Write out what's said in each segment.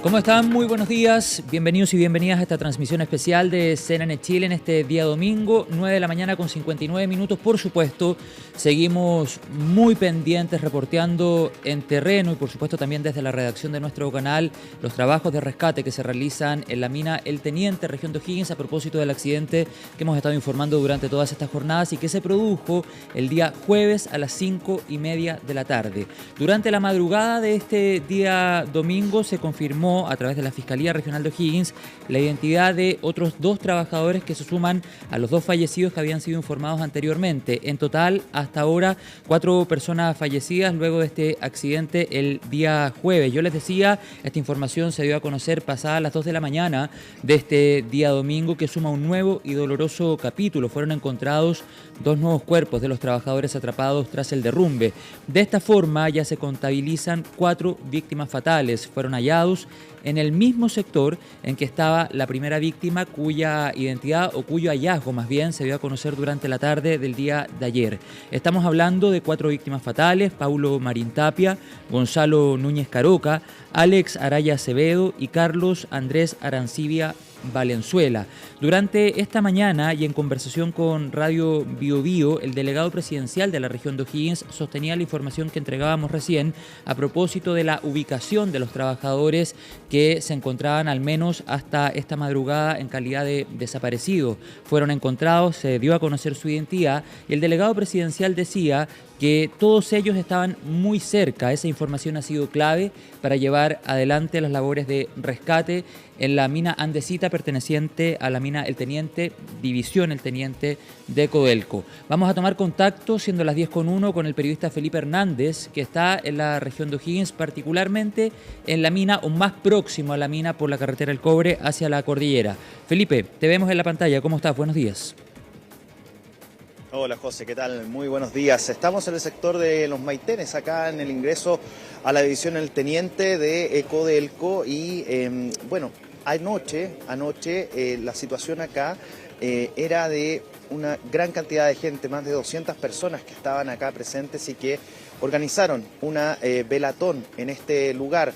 ¿Cómo están? Muy buenos días. Bienvenidos y bienvenidas a esta transmisión especial de CNN Chile en este día domingo, 9 de la mañana con 59 minutos. Por supuesto, seguimos muy pendientes, reporteando en terreno y por supuesto también desde la redacción de nuestro canal los trabajos de rescate que se realizan en la mina El Teniente, región de O'Higgins, a propósito del accidente que hemos estado informando durante todas estas jornadas y que se produjo el día jueves a las 5:30 de la tarde. Durante la madrugada de este día domingo se confirmó a través de la Fiscalía Regional de O'Higgins la identidad de otros 2 trabajadores que se suman a los 2 fallecidos que habían sido informados anteriormente. En total, hasta ahora, 4 personas fallecidas luego de este accidente el día jueves. Yo les decía, esta información se dio a conocer pasadas las 2 de la mañana de este día domingo, que suma un nuevo y doloroso capítulo. Fueron encontrados 2 nuevos cuerpos de los trabajadores atrapados tras el derrumbe. De esta forma ya se contabilizan 4 víctimas fatales. Fueron hallados en el mismo sector en que estaba la primera víctima, cuya identidad o cuyo hallazgo más bien se dio a conocer durante la tarde del día de ayer. Estamos hablando de 4 víctimas fatales: Paulo Marín Tapia, Gonzalo Núñez Caroca, Alex Araya Acevedo y Carlos Andrés Arancibia Valenzuela. Durante esta mañana y en conversación con Radio Bio Bio, el delegado presidencial de la región de O'Higgins sostenía la información que entregábamos recién a propósito de la ubicación de los trabajadores que se encontraban al menos hasta esta madrugada en calidad de desaparecidos. Fueron encontrados, se dio a conocer su identidad y el delegado presidencial decía que todos ellos estaban muy cerca. Esa información ha sido clave para llevar adelante las labores de rescate en la mina andesita perteneciente a la mina El Teniente, división El Teniente de Codelco. Vamos a tomar contacto, siendo las 10:01, con el periodista Felipe Hernández, que está en la región de O'Higgins, particularmente en la mina o más próximo a la mina por la carretera El Cobre hacia la cordillera. Felipe, te vemos en la pantalla. ¿Cómo estás? Buenos días. Hola José, ¿qué tal? Muy buenos días. Estamos en el sector de Los Maitenes, acá en el ingreso a la división El Teniente de Codelco y bueno, anoche la situación acá era de una gran cantidad de gente, más de 200 personas que estaban acá presentes y que organizaron una velatón en este lugar.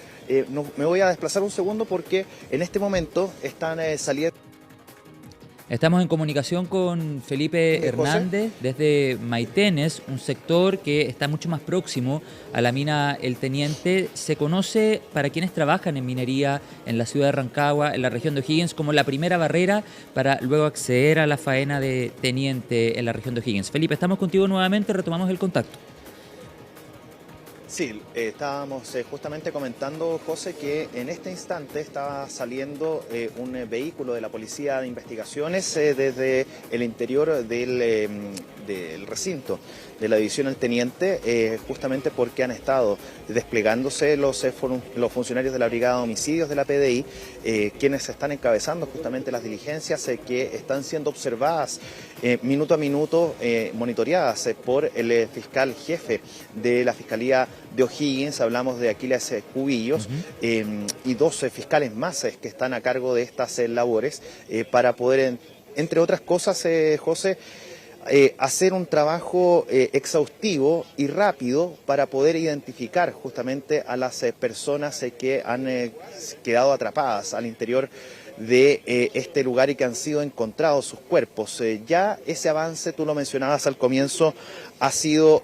Me voy a desplazar un segundo porque en este momento están saliendo. Estamos en comunicación con Felipe Hernández desde Maitenes, un sector que está mucho más próximo a la mina El Teniente. Se conoce, para quienes trabajan en minería en la ciudad de Rancagua, en la región de O'Higgins, como la primera barrera para luego acceder a la faena de teniente en la región de O'Higgins. Felipe, estamos contigo nuevamente, retomamos el contacto. Sí, estábamos justamente comentando, José, que en este instante estaba saliendo un vehículo de la Policía de Investigaciones desde el interior del recinto de la división El Teniente, justamente porque han estado desplegándose los funcionarios de la Brigada de Homicidios de la PDI, quienes están encabezando justamente las diligencias que están siendo observadas minuto a minuto, monitoreadas por el fiscal jefe de la Fiscalía de O'Higgins. Hablamos de Aquiles Cubillos, y 12 fiscales más que están a cargo de estas labores para poder, entre otras cosas, José, hacer un trabajo exhaustivo y rápido para poder identificar justamente a las personas que han quedado atrapadas al interior de este lugar y que han sido encontrados sus cuerpos. Ya ese avance, tú lo mencionabas al comienzo, ha sido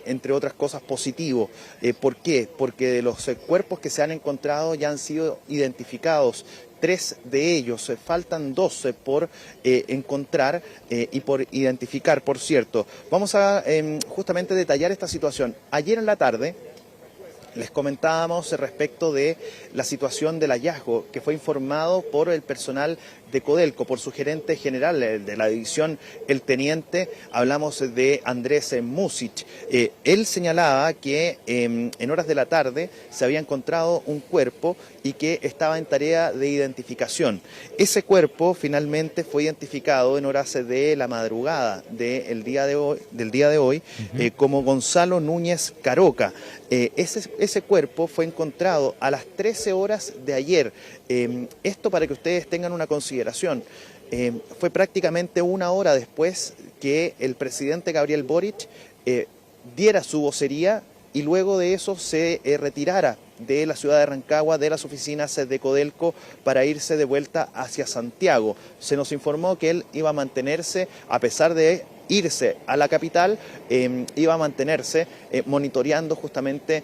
entre otras cosas positivo. ¿Por qué? Porque de los cuerpos que se han encontrado ya han sido identificados 3 de ellos, faltan 12 por encontrar y por identificar, por cierto. Vamos a justamente detallar esta situación. Ayer en la tarde les comentábamos respecto de la situación del hallazgo que fue informado por el personal de Codelco, por su gerente general de la división El Teniente. Hablamos de Andrés Music. Él señalaba que en horas de la tarde se había encontrado un cuerpo y que estaba en tarea de identificación. Ese cuerpo finalmente fue identificado en horas de la madrugada del día de hoy, como Gonzalo Núñez Caroca. Ese cuerpo fue encontrado a las 13 horas de ayer. Esto para que ustedes tengan una consideración. Fue prácticamente una hora después que el presidente Gabriel Boric diera su vocería y luego de eso se retirara de la ciudad de Rancagua, de las oficinas de Codelco, para irse de vuelta hacia Santiago. Se nos informó que él iba a mantenerse, a pesar de irse a la capital, iba a mantenerse monitoreando justamente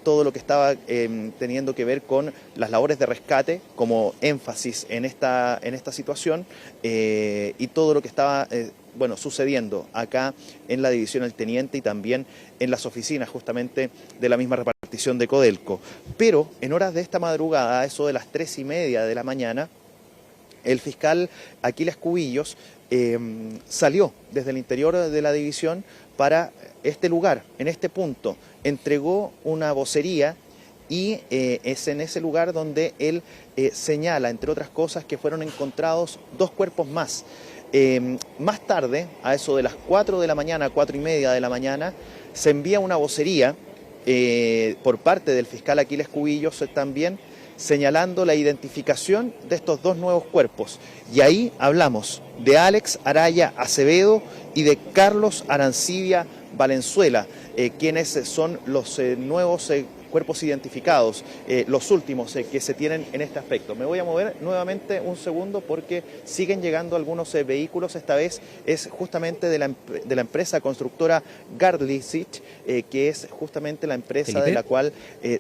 todo lo que estaba teniendo que ver con las labores de rescate, como énfasis en esta situación, y todo lo que estaba sucediendo acá en la división El Teniente y también en las oficinas justamente de la misma repartición de Codelco. Pero en horas de esta madrugada, a eso de las 3:30 de la mañana, el fiscal Aquiles Cubillos salió desde el interior de la división para este lugar, en este punto. Entregó una vocería y es en ese lugar donde él señala, entre otras cosas, que fueron encontrados 2 cuerpos más. Más tarde, a eso de las 4 de la mañana, 4:30 de la mañana, se envía una vocería por parte del fiscal Aquiles Cubillos también, señalando la identificación de estos 2 nuevos cuerpos. Y ahí hablamos de Alex Araya Acevedo y de Carlos Arancibia Valenzuela, quienes son los nuevos cuerpos identificados, los últimos que se tienen en este aspecto. Me voy a mover nuevamente un segundo porque siguen llegando algunos vehículos. Esta vez es justamente de la empresa constructora Gardlicich, que es justamente la empresa ¿Felipe? De la cual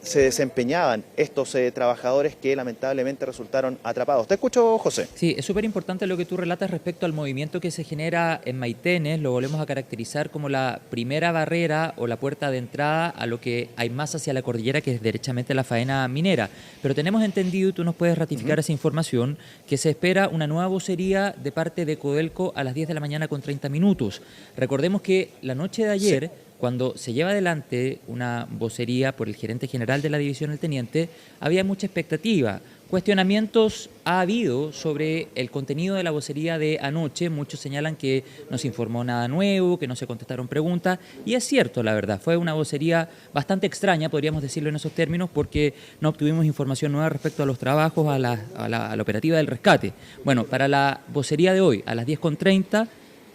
se desempeñaban estos trabajadores que lamentablemente resultaron atrapados. Te escucho, José. Sí, es súper importante lo que tú relatas respecto al movimiento que se genera en Maitenes. Lo volvemos a caracterizar como la primera barrera o la puerta de entrada a lo que hay más hacia la cordillera, que es derechamente la faena minera. Pero tenemos entendido, y tú nos puedes ratificar esa información, que se espera una nueva vocería de parte de Codelco a las 10 de la mañana con 30 minutos. Recordemos que la noche de ayer, cuando se lleva adelante una vocería por el gerente general de la división El Teniente, había mucha expectativa. Cuestionamientos ha habido sobre el contenido de la vocería de anoche. Muchos señalan que no se informó nada nuevo, que no se contestaron preguntas, y es cierto, la verdad. Fue una vocería bastante extraña, podríamos decirlo en esos términos, porque no obtuvimos información nueva respecto a los trabajos, a la operativa del rescate. Bueno, para la vocería de hoy, a las 10:30,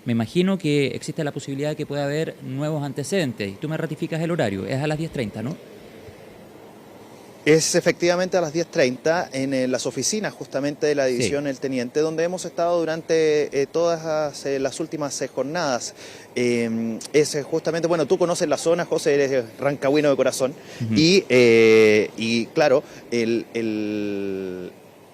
me imagino que existe la posibilidad de que pueda haber nuevos antecedentes. Y tú me ratificas el horario, es a las 10:30, ¿no? Es efectivamente a las 10:30 en las oficinas justamente de la división El Teniente, donde hemos estado durante todas las últimas jornadas. Es justamente, bueno, tú conoces la zona, José, eres rancagüino de corazón, y claro,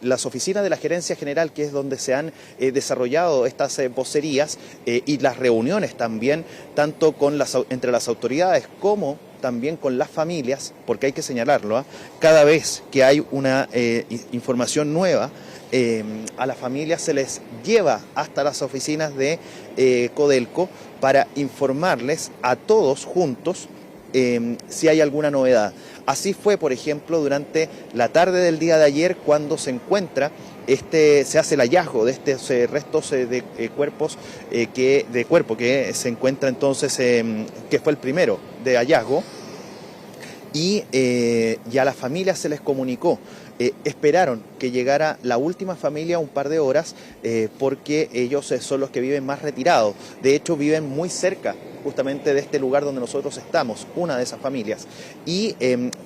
las oficinas de la Gerencia General, que es donde se han desarrollado estas vocerías y las reuniones también, tanto con entre las autoridades como también con las familias, porque hay que señalarlo, cada vez que hay una información nueva, a las familias se les lleva hasta las oficinas de Codelco para informarles a todos juntos si hay alguna novedad. Así fue, por ejemplo, durante la tarde del día de ayer, cuando se encuentra se hace el hallazgo de estos restos de cuerpos que se encuentra entonces, que fue el primero de hallazgo, y a las familias se les comunicó. Esperaron que llegara la última familia un par de horas porque ellos son los que viven más retirados. De hecho, viven muy cerca justamente de este lugar donde nosotros estamos, una de esas familias, y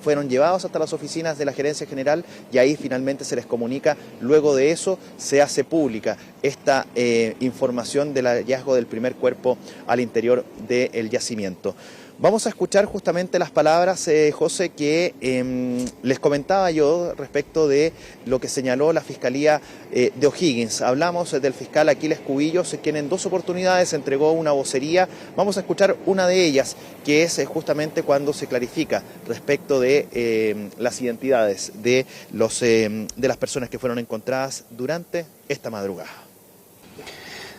fueron llevados hasta las oficinas de la Gerencia General y ahí finalmente se les comunica. Luego de eso se hace pública esta información del hallazgo del primer cuerpo al interior del yacimiento. Vamos a escuchar justamente las palabras, José, que les comentaba yo respecto de lo que señaló la Fiscalía de O'Higgins. Hablamos del fiscal Aquiles Cubillos, quien en 2 oportunidades entregó una vocería. Vamos a escuchar una de ellas, que es justamente cuando se clarifica respecto de las identidades de las personas que fueron encontradas durante esta madrugada.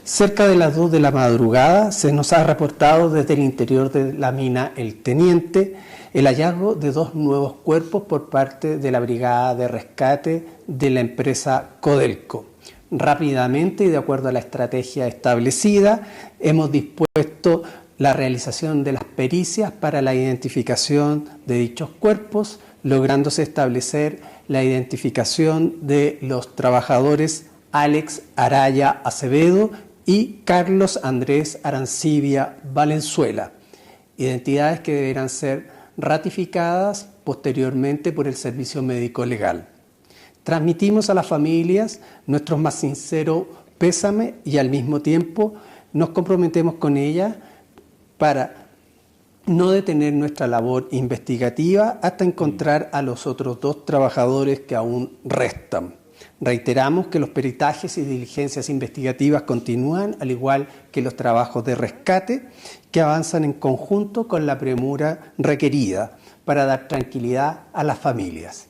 Cerca de las 2 de la madrugada se nos ha reportado desde el interior de la mina El Teniente el hallazgo de 2 nuevos cuerpos por parte de la Brigada de Rescate de la empresa Codelco. Rápidamente y de acuerdo a la estrategia establecida, hemos dispuesto la realización de las pericias para la identificación de dichos cuerpos, lográndose establecer la identificación de los trabajadores Alex Araya Acevedo y Carlos Andrés Arancibia Valenzuela, identidades que deberán ser ratificadas posteriormente por el Servicio Médico Legal. Transmitimos a las familias nuestro más sincero pésame y al mismo tiempo nos comprometemos con ellas para no detener nuestra labor investigativa hasta encontrar a los otros 2 trabajadores que aún restan. Reiteramos que los peritajes y diligencias investigativas continúan, al igual que los trabajos de rescate, que avanzan en conjunto con la premura requerida para dar tranquilidad a las familias.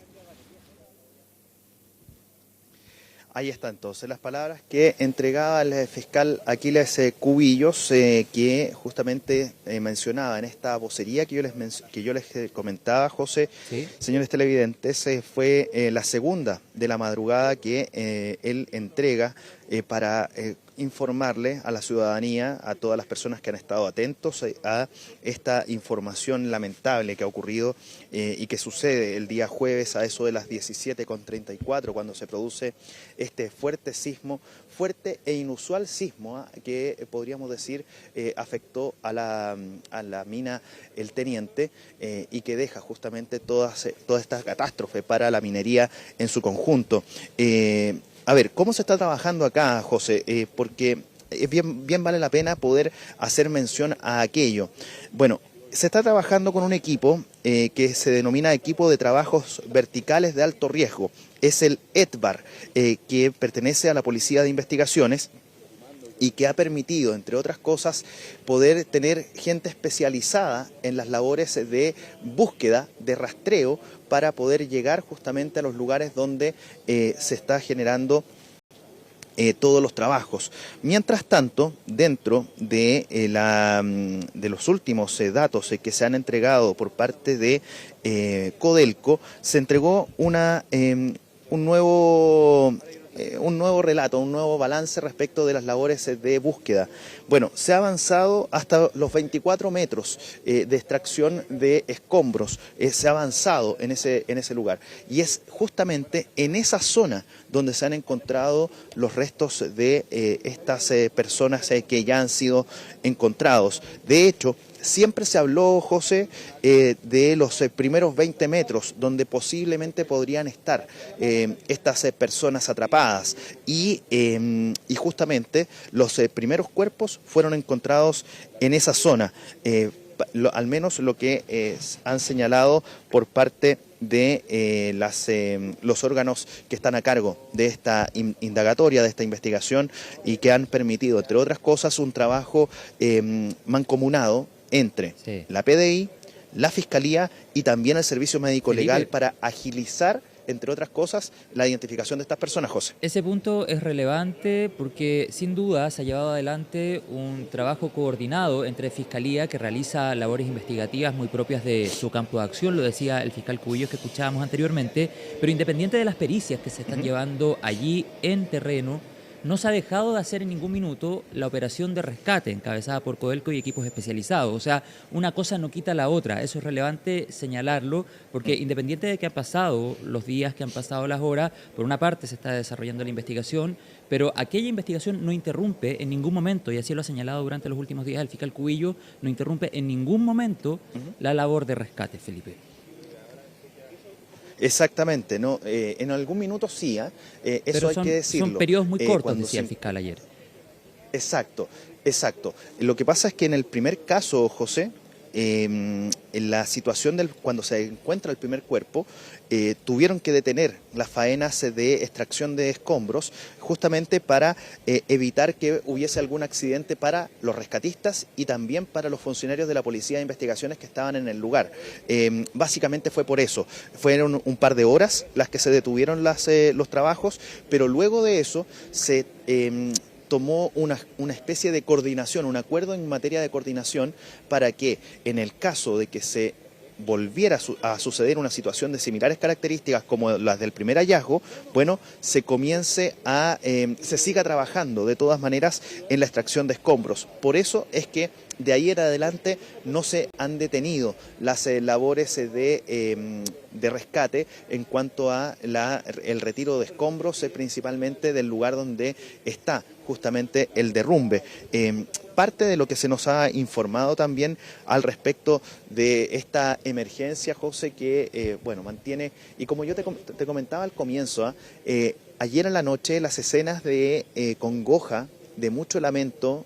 Ahí está entonces las palabras que entregaba el fiscal Aquiles Cubillos, que justamente mencionaba en esta vocería que yo les comentaba, José, ¿sí? Señores televidentes, fue la segunda de la madrugada que él entrega para informarle a la ciudadanía, a todas las personas que han estado atentos a esta información lamentable que ha ocurrido y que sucede el día jueves a eso de las 17:34, cuando se produce este fuerte sismo, fuerte e inusual sismo que podríamos decir afectó a la mina El Teniente y que deja justamente toda esta catástrofe para la minería en su conjunto. A ver, ¿cómo se está trabajando acá, José? Porque bien vale la pena poder hacer mención a aquello. Bueno, se está trabajando con un equipo que se denomina Equipo de Trabajos Verticales de Alto Riesgo. Es el ETBAR, que pertenece a la Policía de Investigaciones y que ha permitido, entre otras cosas, poder tener gente especializada en las labores de búsqueda, de rastreo, para poder llegar justamente a los lugares donde se está generando todos los trabajos. Mientras tanto, dentro de los últimos datos que se han entregado por parte de Codelco, se entregó un nuevo relato, un nuevo balance respecto de las labores de búsqueda. Bueno, se ha avanzado hasta los 24 metros de extracción de escombros, se ha avanzado en ese lugar. Y es justamente en esa zona donde se han encontrado los restos de estas personas que ya han sido encontrados. De hecho, siempre se habló, José, de los primeros 20 metros donde posiblemente podrían estar estas personas atrapadas y justamente los primeros cuerpos fueron encontrados en esa zona, al menos lo que han señalado por parte de los órganos que están a cargo de esta indagatoria, de esta investigación y que han permitido, entre otras cosas, un trabajo mancomunado entre la PDI, la Fiscalía y también el Servicio Médico Legal para agilizar, entre otras cosas, la identificación de estas personas, José. Ese punto es relevante porque sin duda se ha llevado adelante un trabajo coordinado entre Fiscalía, que realiza labores investigativas muy propias de su campo de acción, lo decía el fiscal Cubillos que escuchábamos anteriormente, pero independiente de las pericias que se están llevando allí en terreno, no se ha dejado de hacer en ningún minuto la operación de rescate encabezada por Codelco y equipos especializados. O sea, una cosa no quita la otra. Eso es relevante señalarlo porque independiente de que han pasado los días, que han pasado las horas, por una parte se está desarrollando la investigación, pero aquella investigación no interrumpe en ningún momento, y así lo ha señalado durante los últimos días el fiscal Cubillo, no interrumpe en ningún momento la labor de rescate, Felipe. Exactamente, ¿no? En algún minuto sí, eso hay que decirlo. Son periodos muy cortos, decía el fiscal ayer. Exacto. Lo que pasa es que en el primer caso, José, en la situación cuando se encuentra el primer cuerpo, tuvieron que detener las faenas de extracción de escombros justamente para evitar que hubiese algún accidente para los rescatistas y también para los funcionarios de la Policía de Investigaciones que estaban en el lugar. Básicamente fue por eso. Fueron un par de horas las que se detuvieron los trabajos, pero luego de eso se tomó una especie de coordinación, un acuerdo en materia de coordinación para que en el caso de que se volviera a suceder una situación de similares características como las del primer hallazgo, bueno, se siga trabajando de todas maneras en la extracción de escombros. Por eso es que de ahí en adelante no se han detenido las labores de rescate en cuanto a el retiro de escombros, principalmente del lugar donde está justamente el derrumbe. Parte de lo que se nos ha informado también al respecto de esta emergencia, José, que bueno, mantiene, y como yo te comentaba al comienzo, ayer en la noche las escenas de congoja, de mucho lamento,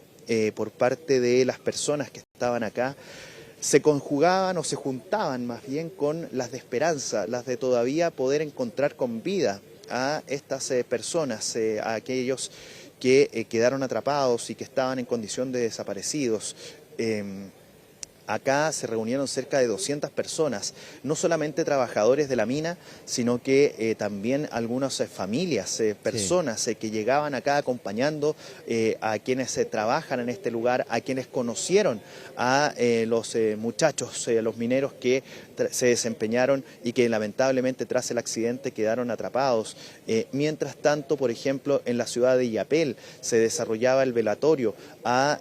por parte de las personas que estaban acá, se conjugaban o se juntaban más bien con las de esperanza, las de todavía poder encontrar con vida a estas personas, a aquellos que quedaron atrapados y que estaban en condición de desaparecidos. Acá se reunieron cerca de 200 personas, no solamente trabajadores de la mina, sino que también algunas familias, personas que llegaban acá acompañando a quienes trabajan en este lugar, a quienes conocieron a los muchachos, los mineros que se desempeñaron y que lamentablemente tras el accidente quedaron atrapados. Mientras tanto, por ejemplo, en la ciudad de Illapel se desarrollaba el velatorio a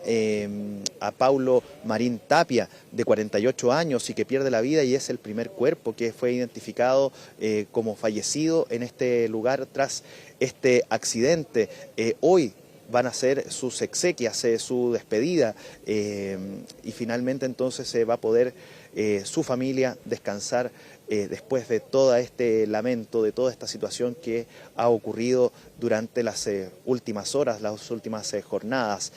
Paulo Marín Tapia, de 48 años y que pierde la vida, y es el primer cuerpo que fue identificado como fallecido en este lugar tras este accidente. Hoy van a ser sus exequias, su despedida, y finalmente entonces va a poder su familia descansar después de todo este lamento, de toda esta situación que ha ocurrido durante las últimas horas, las últimas jornadas.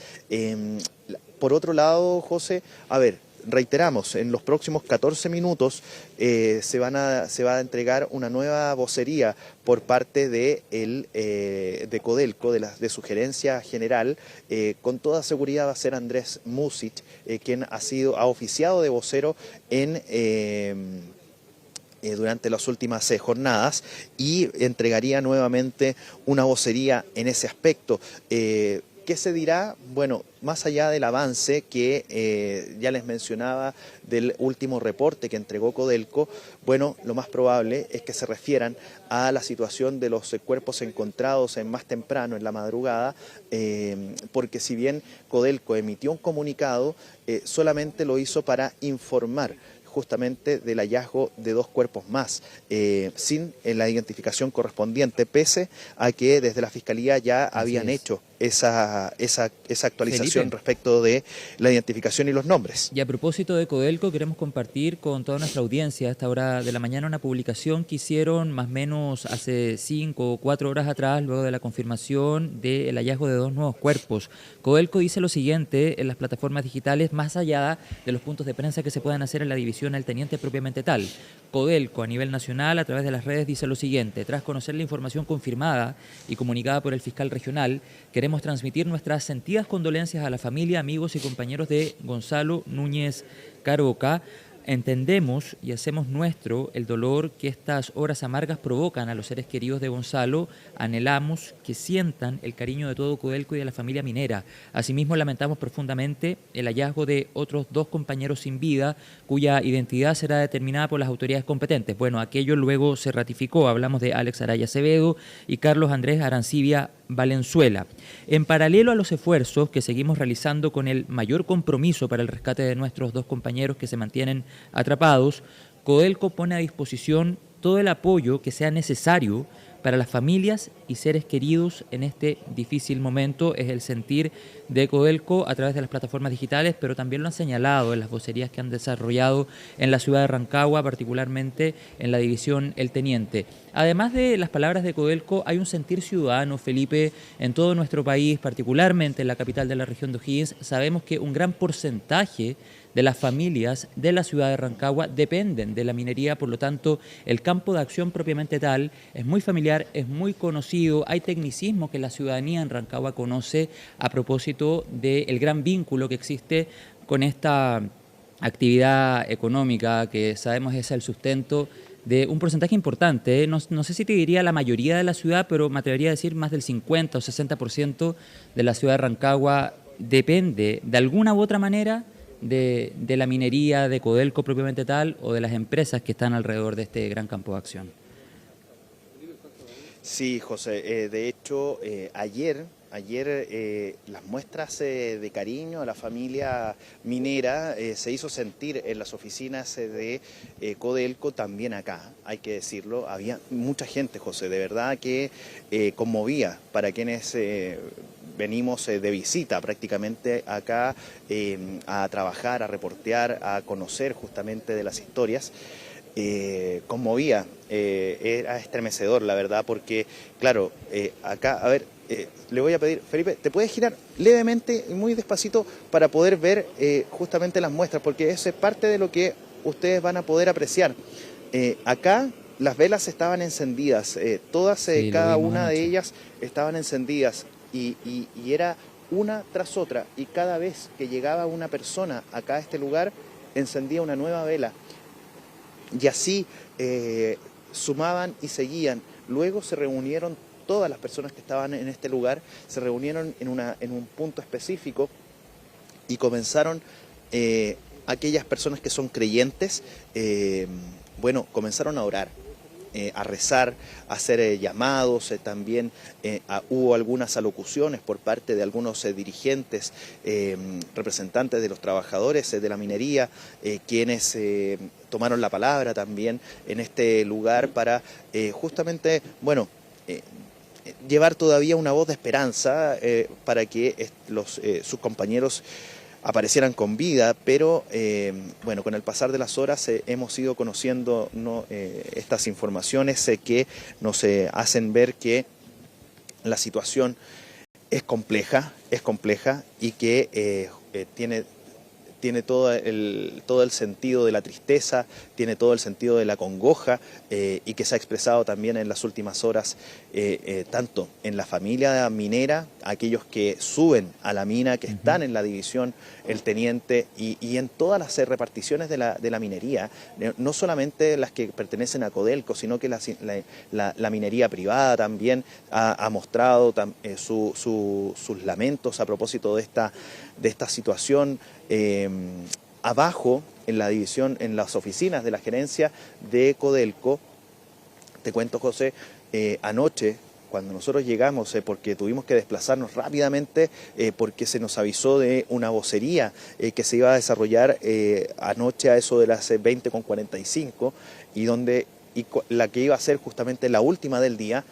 Por otro lado, José, a ver, reiteramos, en los próximos 14 minutos se va a entregar una nueva vocería por parte de Codelco, de su gerencia general. Con toda seguridad va a ser Andrés Musit, quien ha oficiado de vocero durante las últimas jornadas, y entregaría nuevamente una vocería en ese aspecto. ¿Qué se dirá? Bueno, más allá del avance que ya les mencionaba del último reporte que entregó Codelco, bueno, lo más probable es que se refieran a la situación de los cuerpos encontrados más temprano, en la madrugada, porque si bien Codelco emitió un comunicado, solamente lo hizo para informar justamente del hallazgo de 2 cuerpos más, sin la identificación correspondiente, pese a que desde la Fiscalía ya habían hecho esa actualización, Felipe, respecto de la identificación y los nombres. Y a propósito de Codelco, queremos compartir con toda nuestra audiencia a esta hora de la mañana una publicación que hicieron más o menos hace 5 o 4 horas atrás, luego de la confirmación del hallazgo de 2 nuevos cuerpos. Codelco dice lo siguiente en las plataformas digitales, más allá de los puntos de prensa que se puedan hacer en la división al teniente propiamente tal. Codelco a nivel nacional, a través de las redes, dice lo siguiente: tras conocer la información confirmada y comunicada por el fiscal regional, queremos transmitir nuestras sentidas condolencias a la familia, amigos y compañeros de Gonzalo Núñez Caroca. Entendemos y hacemos nuestro el dolor que estas horas amargas provocan a los seres queridos de Gonzalo. Anhelamos que sientan el cariño de todo Codelco y de la familia minera. Asimismo, lamentamos profundamente el hallazgo de otros 2 compañeros sin vida, cuya identidad será determinada por las autoridades competentes. Bueno, aquello luego se ratificó. Hablamos de Alex Araya Acevedo y Carlos Andrés Arancibia Valenzuela. En paralelo a los esfuerzos que seguimos realizando con el mayor compromiso para el rescate de nuestros 2 compañeros que se mantienen atrapados, Codelco pone a disposición todo el apoyo que sea necesario para las familias y seres queridos en este difícil momento. Es el sentir de Codelco a través de las plataformas digitales, pero también lo han señalado en las vocerías que han desarrollado en la ciudad de Rancagua, particularmente en la división El Teniente. Además de las palabras de Codelco, hay un sentir ciudadano, Felipe, en todo nuestro país, particularmente en la capital de la región de O'Higgins. Sabemos que un gran porcentaje de las familias de la ciudad de Rancagua dependen de la minería, por lo tanto el campo de acción propiamente tal es muy familiar, es muy conocido, hay tecnicismo que la ciudadanía en Rancagua conoce a propósito del gran vínculo que existe con esta actividad económica que sabemos es el sustento de un porcentaje importante, no sé si te diría la mayoría de la ciudad, pero me atrevería a decir más del 50 o 60% de la ciudad de Rancagua depende de alguna u otra manera de la minería, de Codelco propiamente tal, o de las empresas que están alrededor de este gran campo de acción. Sí, José, de hecho, ayer ayer las muestras de cariño a la familia minera se hizo sentir en las oficinas de Codelco, también acá, hay que decirlo. Había mucha gente, José, de verdad que conmovía para quienes venimos de visita prácticamente acá a trabajar, a reportear, a conocer justamente de las historias. Conmovía, era estremecedor, la verdad, porque, claro, acá, a ver, le voy a pedir, Felipe, ¿te puedes girar levemente y muy despacito para poder ver justamente las muestras? Porque eso es parte de lo que ustedes van a poder apreciar. Acá las velas estaban encendidas, todas, sí, cada una de ellas estaban encendidas y era una tras otra, y cada vez que llegaba una persona acá a este lugar, encendía una nueva vela. Y así sumaban y seguían. Luego se reunieron todas las personas que estaban en este lugar, se reunieron en un punto específico y comenzaron, aquellas personas que son creyentes, bueno, comenzaron a orar, a rezar, a hacer llamados, también hubo algunas alocuciones por parte de algunos dirigentes, representantes de los trabajadores de la minería, quienes tomaron la palabra también en este lugar para justamente, bueno, llevar todavía una voz de esperanza para que sus compañeros aparecieran con vida, pero bueno, con el pasar de las horas hemos ido conociendo estas informaciones que nos hacen ver que la situación es compleja y que tiene todo el sentido de la tristeza, tiene todo el sentido de la congoja, y que se ha expresado también en las últimas horas, tanto en la familia minera, aquellos que suben a la mina, que están en la división, el teniente, y en todas las reparticiones de la minería, no solamente las que pertenecen a Codelco, sino que la minería privada también ha mostrado sus lamentos a propósito de esta situación. Abajo, en la división, en las oficinas de la gerencia de Codelco, te cuento, José, anoche, cuando nosotros llegamos, porque tuvimos que desplazarnos rápidamente, porque se nos avisó de una vocería que se iba a desarrollar anoche a eso de las 20:45, y la que iba a ser justamente la última del día.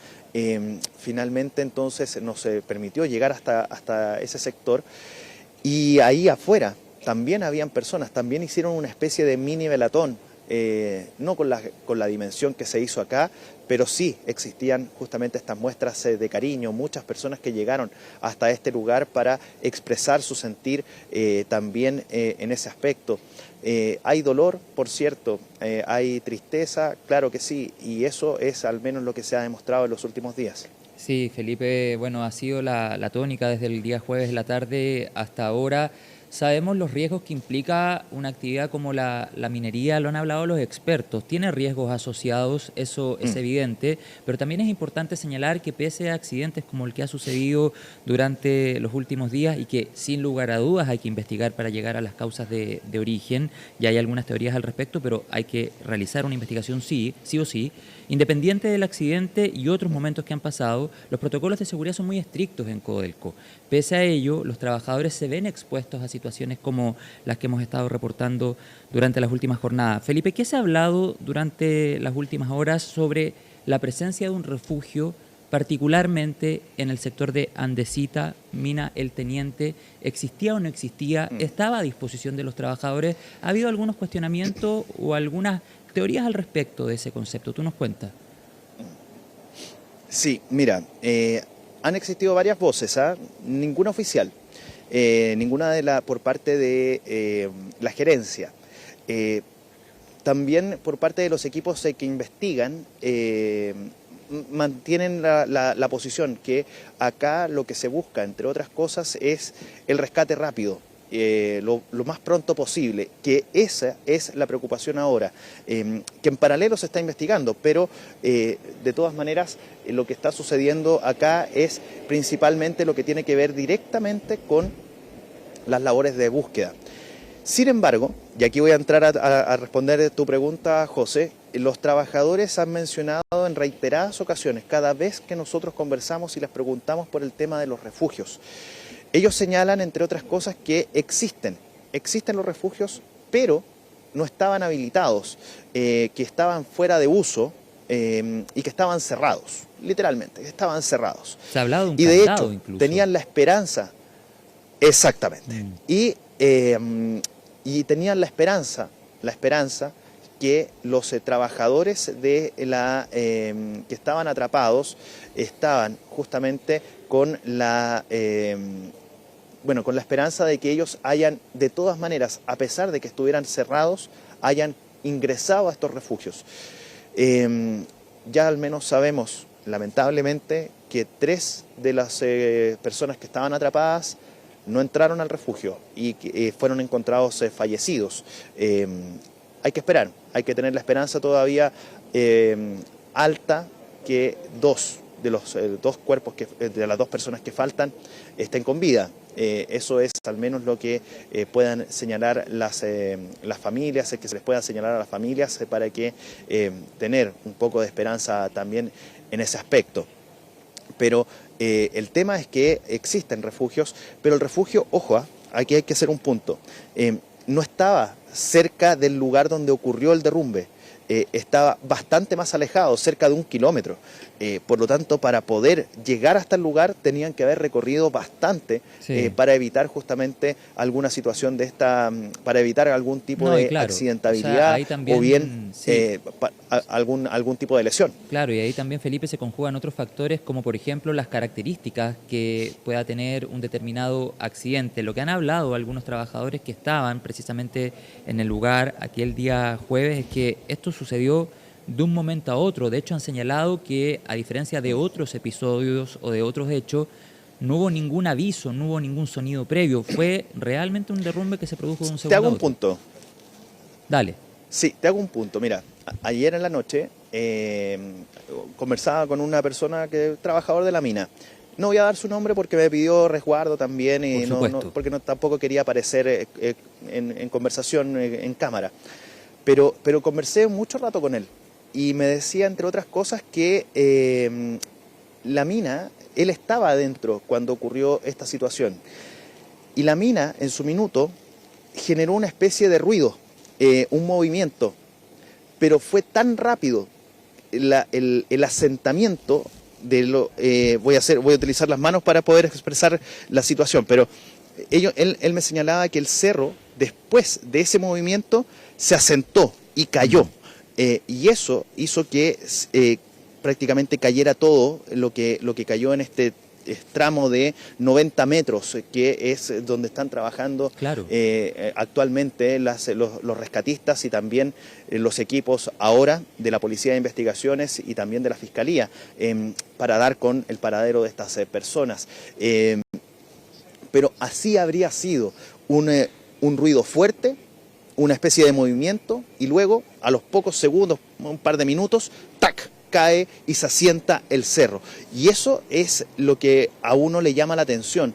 Finalmente entonces nos permitió llegar hasta ese sector, y ahí afuera también habían personas, también hicieron una especie de mini velatón, no con la dimensión que se hizo acá, pero sí existían justamente estas muestras de cariño, muchas personas que llegaron hasta este lugar para expresar su sentir también en ese aspecto. Hay dolor, por cierto, hay tristeza, claro que sí, y eso es al menos lo que se ha demostrado en los últimos días. Sí, Felipe, bueno, ha sido la tónica desde el día jueves de la tarde hasta ahora. Sabemos los riesgos que implica una actividad como la minería, lo han hablado los expertos, tiene riesgos asociados, eso es evidente, pero también es importante señalar que pese a accidentes como el que ha sucedido durante los últimos días y que sin lugar a dudas hay que investigar para llegar a las causas de origen, ya hay algunas teorías al respecto, pero hay que realizar una investigación sí o sí. Independiente del accidente y otros momentos que han pasado, los protocolos de seguridad son muy estrictos en Codelco. Pese a ello, los trabajadores se ven expuestos a situaciones como las que hemos estado reportando durante las últimas jornadas. Felipe, ¿qué se ha hablado durante las últimas horas sobre la presencia de un refugio, particularmente en el sector de Andesita, Mina El Teniente? ¿Existía o no existía? ¿Estaba a disposición de los trabajadores? ¿Ha habido algunos cuestionamientos o algunas teorías al respecto de ese concepto? ¿Tú nos cuentas? Sí, mira, han existido varias voces, ninguna oficial, ninguna por parte de la gerencia. También por parte de los equipos que investigan, mantienen la posición que acá lo que se busca, entre otras cosas, es el rescate rápido. Lo más pronto posible, que esa es la preocupación ahora, que en paralelo se está investigando, pero de todas maneras lo que está sucediendo acá es principalmente lo que tiene que ver directamente con las labores de búsqueda. Sin embargo, y aquí voy a entrar a responder tu pregunta, José, los trabajadores han mencionado en reiteradas ocasiones, cada vez que nosotros conversamos y les preguntamos por el tema de los refugios, ellos señalan, entre otras cosas, que existen los refugios, pero no estaban habilitados, que estaban fuera de uso y que estaban cerrados, literalmente, que estaban cerrados. Se ha hablado de un y de candado, hecho, incluso. Tenían la esperanza, exactamente, y tenían la esperanza que los trabajadores de que estaban atrapados estaban justamente con con la esperanza de que ellos hayan, de todas maneras, a pesar de que estuvieran cerrados, hayan ingresado a estos refugios. Ya al menos sabemos, lamentablemente, que 3 de las personas que estaban atrapadas no entraron al refugio y fueron encontrados fallecidos. Hay que esperar, hay que tener la esperanza todavía alta que 2 de los 2 cuerpos, de las 2 personas que faltan, estén con vida. Eso es al menos lo que puedan señalar las familias, es que se les pueda señalar a las familias para que tener un poco de esperanza también en ese aspecto. Pero el tema es que existen refugios, pero el refugio, ojo, aquí hay que hacer un punto, no estaba cerca del lugar donde ocurrió el derrumbe, estaba bastante más alejado, cerca de 1 kilómetro. Por lo tanto, para poder llegar hasta el lugar tenían que haber recorrido bastante para evitar justamente alguna situación de esta, para evitar algún tipo de accidentabilidad, o sea, también, o bien algún tipo de lesión. Claro, y ahí también, Felipe, se conjugan otros factores como por ejemplo las características que pueda tener un determinado accidente. Lo que han hablado algunos trabajadores que estaban precisamente en el lugar aquel día jueves es que esto sucedió de un momento a otro. De hecho, han señalado que, a diferencia de otros episodios o de otros hechos, no hubo ningún aviso, no hubo ningún sonido previo. Fue realmente un derrumbe que se produjo de un segundo a otro. Te hago un punto. Dale. Sí, te hago un punto. Mira, ayer en la noche conversaba con una persona trabajador de la mina. No voy a dar su nombre porque me pidió resguardo también y porque tampoco quería aparecer en conversación en cámara. Pero conversé mucho rato con él y me decía, entre otras cosas, que la mina, él estaba adentro cuando ocurrió esta situación. Y la mina, en su minuto, generó una especie de ruido, un movimiento, pero fue tan rápido el asentamiento de voy a utilizar las manos para poder expresar la situación, pero él me señalaba que el cerro, después de ese movimiento, se asentó y cayó. Y eso hizo que prácticamente cayera todo lo que cayó en este tramo de 90 metros, que es donde están trabajando actualmente los rescatistas y también los equipos ahora de la Policía de Investigaciones y también de la Fiscalía, para dar con el paradero de estas personas. Pero así habría sido un ruido fuerte, una especie de movimiento, y luego, a los pocos segundos, un par de minutos, ¡tac!, cae y se asienta el cerro. Y eso es lo que a uno le llama la atención,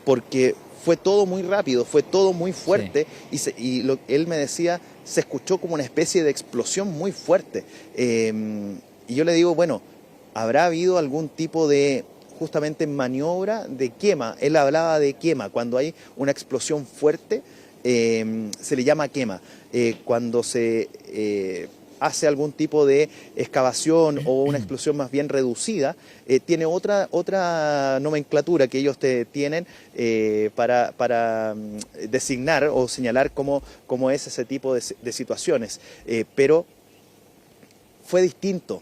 porque fue todo muy rápido, fue todo muy fuerte, él me decía, se escuchó como una especie de explosión muy fuerte. Y yo le digo, bueno, ¿habrá habido algún tipo de justamente maniobra de quema? Él hablaba de quema, cuando hay una explosión fuerte, se le llama quema. Cuando se hace algún tipo de excavación o una explosión más bien reducida, tiene otra nomenclatura que ellos tienen para designar o señalar cómo es ese tipo de situaciones. Pero fue distinto.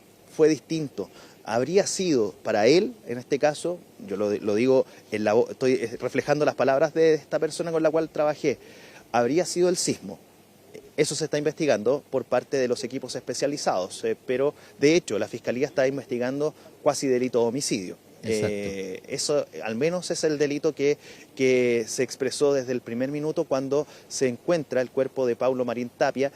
Habría sido para él, en este caso, yo lo digo, estoy reflejando las palabras de esta persona con la cual trabajé, habría sido el sismo. Eso se está investigando por parte de los equipos especializados, pero de hecho la Fiscalía está investigando cuasi delito de homicidio. Eso al menos es el delito que se expresó desde el primer minuto cuando se encuentra el cuerpo de Paulo Marín Tapia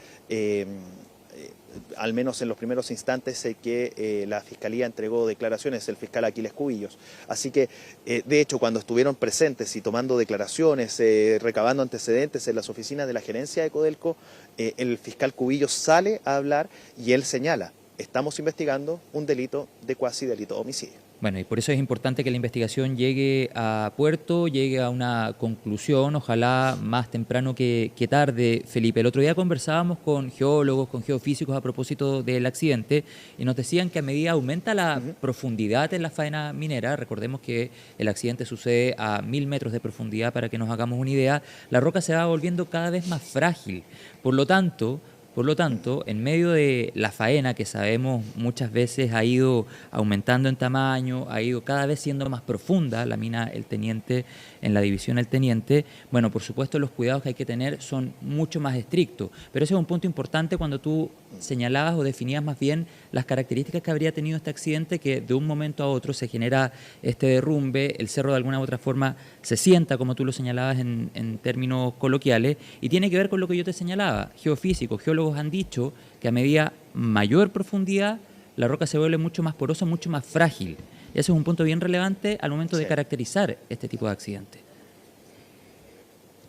al menos en los primeros instantes, que la Fiscalía entregó declaraciones, el fiscal Aquiles Cubillos. Así que, de hecho, cuando estuvieron presentes y tomando declaraciones, recabando antecedentes en las oficinas de la gerencia de Codelco, el fiscal Cubillos sale a hablar y él señala: estamos investigando un delito de cuasi delito de homicidio. Bueno, y por eso es importante que la investigación llegue a puerto, llegue a una conclusión, ojalá más temprano que tarde, Felipe. El otro día conversábamos con geólogos, con geofísicos a propósito del accidente y nos decían que a medida aumenta la profundidad en la faena minera, recordemos que el accidente sucede a 1000 metros de profundidad, para que nos hagamos una idea, la roca se va volviendo cada vez más frágil. Por lo tanto, en medio de la faena, que sabemos muchas veces ha ido aumentando en tamaño, ha ido cada vez siendo más profunda la mina El Teniente, en la división El Teniente, bueno, por supuesto los cuidados que hay que tener son mucho más estrictos, pero ese es un punto importante cuando tú señalabas o definías más bien las características que habría tenido este accidente, que de un momento a otro se genera este derrumbe, el cerro de alguna u otra forma se sienta, como tú lo señalabas en términos coloquiales, y tiene que ver con lo que yo te señalaba. Geofísicos, geólogos han dicho que a medida mayor profundidad la roca se vuelve mucho más porosa, mucho más frágil. Y ese es un punto bien relevante al momento de caracterizar este tipo de accidentes.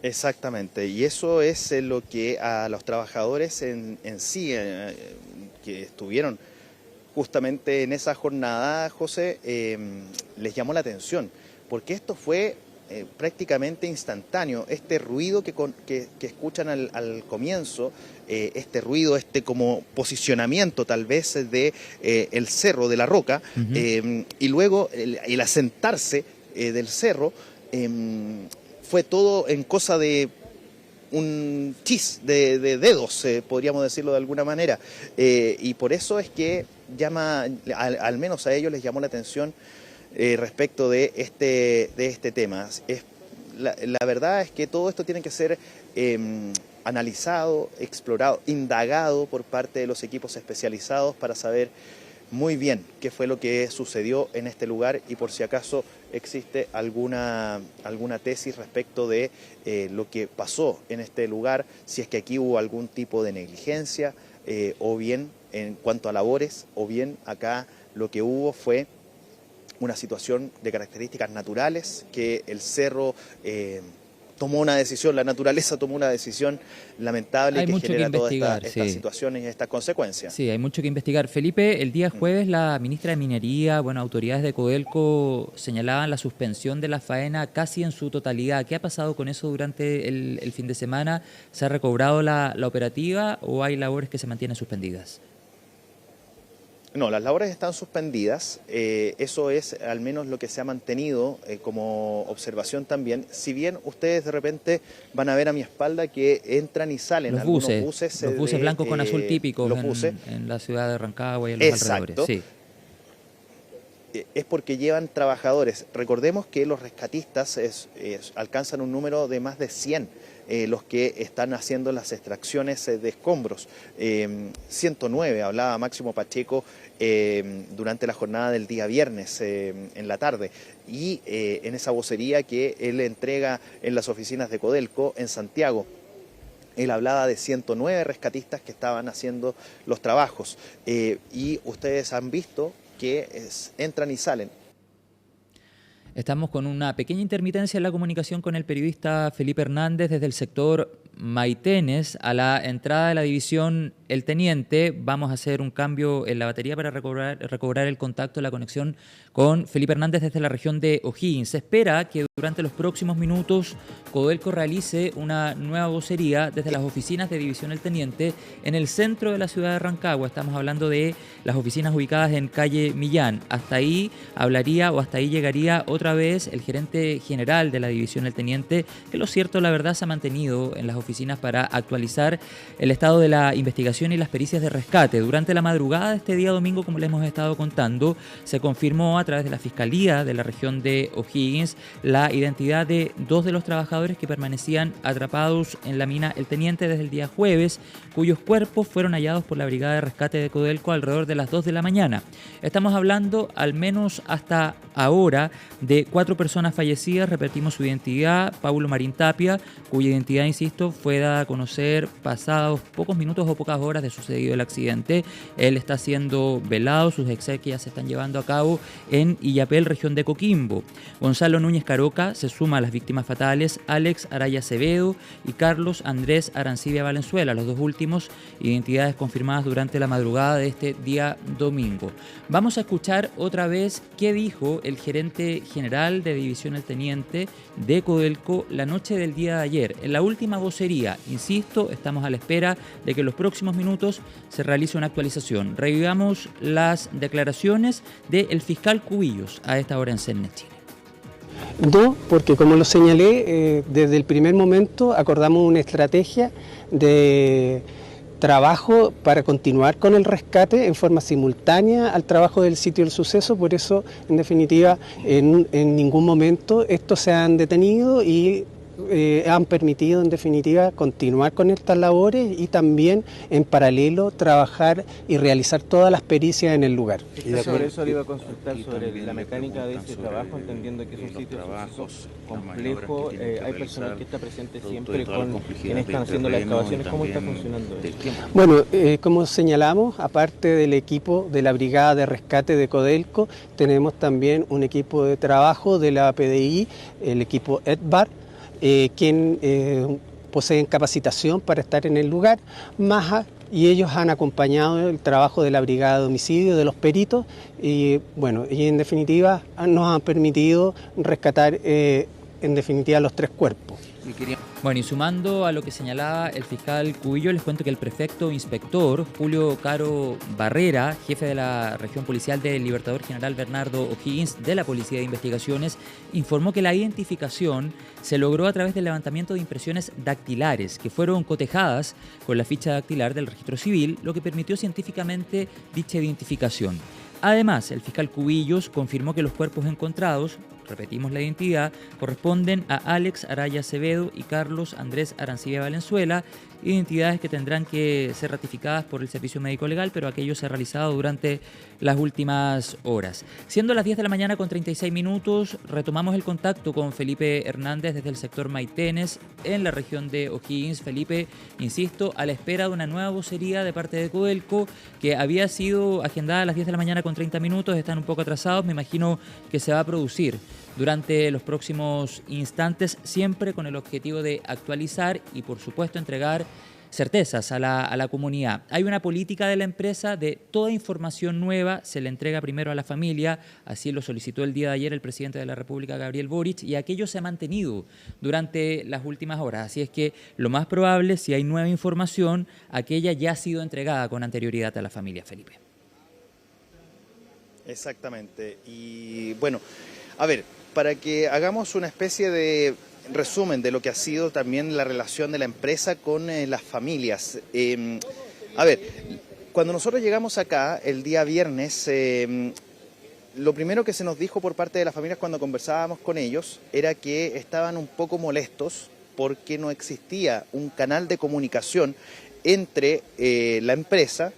Exactamente, y eso es lo que a los trabajadores en sí, que estuvieron justamente en esa jornada, José, les llamó la atención, porque esto fue prácticamente instantáneo. Este ruido que escuchan al comienzo, este ruido, este como posicionamiento tal vez de el cerro, de la roca, y luego el asentarse del cerro, fue todo en cosa de un chis de dedos, podríamos decirlo de alguna manera, y por eso es que al menos a ellos les llamó la atención respecto de este tema. La verdad es que todo esto tiene que ser analizado, explorado, indagado por parte de los equipos especializados para saber muy bien qué fue lo que sucedió en este lugar y por si acaso existe alguna tesis respecto de lo que pasó en este lugar, si es que aquí hubo algún tipo de negligencia o bien en cuanto a labores, o bien acá lo que hubo fue una situación de características naturales, que el cerro tomó una decisión, la naturaleza tomó una decisión lamentable que genera todas estas situaciones y estas consecuencias. Sí, hay mucho que investigar. Felipe, el día jueves la ministra de Minería, autoridades de Codelco señalaban la suspensión de la faena casi en su totalidad. ¿Qué ha pasado con eso durante el fin de semana? ¿Se ha recobrado la operativa o hay labores que se mantienen suspendidas? No, las labores están suspendidas, eso es al menos lo que se ha mantenido como observación también, si bien ustedes de repente van a ver a mi espalda que entran y salen los buses blancos con azul típicos en la ciudad de Rancagua y en los alrededores. Sí. Es porque llevan trabajadores. Recordemos que los rescatistas alcanzan un número de más de 100. Los que están haciendo las extracciones de escombros. 109, hablaba Máximo Pacheco durante la jornada del día viernes en la tarde, y en esa vocería que él entrega en las oficinas de Codelco en Santiago. Él hablaba de 109 rescatistas que estaban haciendo los trabajos, y ustedes han visto que entran y salen. Estamos con una pequeña intermitencia en la comunicación con el periodista Felipe Hernández desde el sector Maitenes a la entrada de la división El Teniente. Vamos a hacer un cambio en la batería para recobrar el contacto, la conexión con Felipe Hernández desde la región de O'Higgins. Se espera que durante los próximos minutos Codelco realice una nueva vocería desde las oficinas de división El Teniente en el centro de la ciudad de Rancagua. Estamos hablando de las oficinas ubicadas en calle Millán. Hasta ahí hablaría o hasta ahí llegaría otra vez el gerente general de la división El Teniente, que lo cierto, la verdad, se ha mantenido en las oficinas para actualizar el estado de la investigación y las pericias de rescate. Durante la madrugada de este día domingo, como les hemos estado contando, se confirmó a través de la Fiscalía de la región de O'Higgins la identidad de 2 de los trabajadores que permanecían atrapados en la mina El Teniente desde el día jueves, cuyos cuerpos fueron hallados por la Brigada de Rescate de Codelco alrededor de las 2 de la mañana. Estamos hablando, al menos hasta ahora, de 4 personas fallecidas. Repetimos su identidad: Paulo Marín Tapia, cuya identidad, insisto, fue dada a conocer pasados pocos minutos o pocas horas de sucedido el accidente. Él está siendo velado, sus exequias se están llevando a cabo en Illapel, región de Coquimbo. Gonzalo Núñez Caroca se suma a las víctimas fatales, Alex Araya Acevedo y Carlos Andrés Arancibia Valenzuela, los dos últimos identidades confirmadas durante la madrugada de este día domingo. Vamos a escuchar otra vez qué dijo el gerente general de División El Teniente de Codelco la noche del día de ayer. En la última vocería, insisto, estamos a la espera de que en los próximos minutos se realice una actualización. Revivamos las declaraciones del fiscal Cubillos a esta hora en CNN Chile. No, porque como lo señalé, desde el primer momento acordamos una estrategia de trabajo para continuar con el rescate en forma simultánea al trabajo del sitio del suceso. Por eso, en definitiva, en ningún momento estos se han detenido y han permitido, en definitiva, continuar con estas labores y también, en paralelo, trabajar y realizar todas las pericias en el lugar. Y sobre eso le iba a consultar sobre la mecánica de ese trabajo, entendiendo que es un sitio complejo, hay personal que está presente siempre con quienes están haciendo las excavaciones. ¿Cómo está funcionando eso? Bueno, como señalamos, aparte del equipo de la Brigada de Rescate de Codelco, tenemos también un equipo de trabajo de la PDI, el equipo EDVAR, quien poseen capacitación para estar en el lugar, y ellos han acompañado el trabajo de la Brigada de Homicidio, de los peritos, y bueno, y en definitiva nos han permitido rescatar en definitiva los 3 cuerpos. Bueno, y sumando a lo que señalaba el fiscal Cubillo, les cuento que el prefecto inspector Julio Caro Barrera, jefe de la región policial del Libertador General Bernardo O'Higgins de la Policía de Investigaciones, informó que la identificación se logró a través del levantamiento de impresiones dactilares que fueron cotejadas con la ficha dactilar del registro civil, lo que permitió científicamente dicha identificación. Además, el fiscal Cubillos confirmó que los cuerpos encontrados, repetimos la identidad, corresponden a Alex Araya Acevedo y Carlos Andrés Arancibia Valenzuela, identidades que tendrán que ser ratificadas por el Servicio Médico Legal, pero aquello se ha realizado durante las últimas horas. Siendo las 10 de la mañana con 36 minutos, retomamos el contacto con Felipe Hernández desde el sector Maitenes, en la región de O'Higgins. Felipe, insisto, a la espera de una nueva vocería de parte de Codelco, que había sido agendada a las 10 de la mañana con 30 minutos, están un poco atrasados, me imagino que se va a producir durante los próximos instantes, siempre con el objetivo de actualizar y, por supuesto, entregar certezas a la comunidad. Hay una política de la empresa de toda información nueva se le entrega primero a la familia, así lo solicitó el día de ayer el presidente de la República, Gabriel Boric, y aquello se ha mantenido durante las últimas horas. Así es que lo más probable, si hay nueva información, aquella ya ha sido entregada con anterioridad a la familia, Felipe. Exactamente. Y bueno, a ver, para que hagamos una especie de resumen de lo que ha sido también la relación de la empresa con las familias. A ver, cuando nosotros llegamos acá el día viernes, lo primero que se nos dijo por parte de las familias cuando conversábamos con ellos era que estaban un poco molestos porque no existía un canal de comunicación entre la empresa,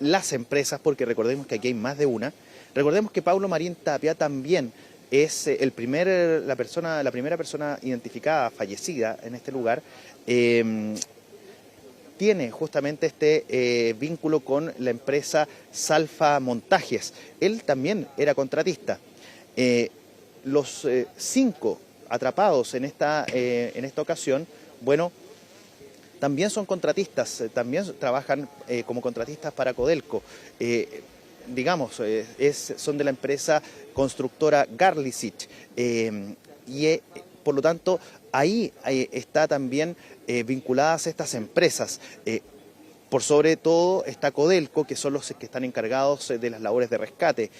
las empresas, porque recordemos que aquí hay más de una. Recordemos que Paulo Marín Tapia también es la primera persona identificada, fallecida en este lugar, tiene justamente este vínculo con la empresa Salfa Montajes. Él también era contratista. Los 5 atrapados en esta ocasión, bueno, también son contratistas, también trabajan como contratistas para Codelco. Digamos, son de la empresa constructora Garlicic, y por lo tanto ahí está también vinculadas estas empresas. Por sobre todo está Codelco, que son los que están encargados de las labores de rescate.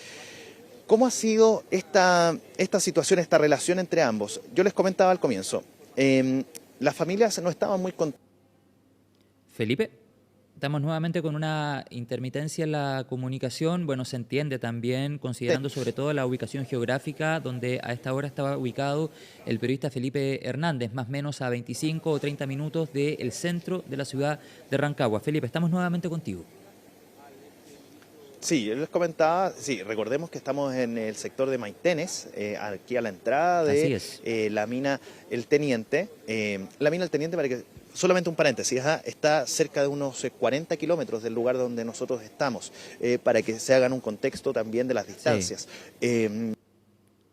¿Cómo ha sido esta situación, esta relación entre ambos? Yo les comentaba al comienzo, las familias no estaban muy contentas. Felipe, estamos nuevamente con una intermitencia en la comunicación. Bueno, se entiende también, considerando sobre todo la ubicación geográfica, donde a esta hora estaba ubicado el periodista Felipe Hernández, más o menos a 25 o 30 minutos del centro de la ciudad de Rancagua. Felipe, estamos nuevamente contigo. Sí, yo les comentaba, sí, recordemos que estamos en el sector de Maitenes, aquí a la entrada de la mina El Teniente. La mina El Teniente, para que solamente un paréntesis, está cerca de unos 40 kilómetros del lugar donde nosotros estamos, para que se hagan un contexto también de las distancias. Sí.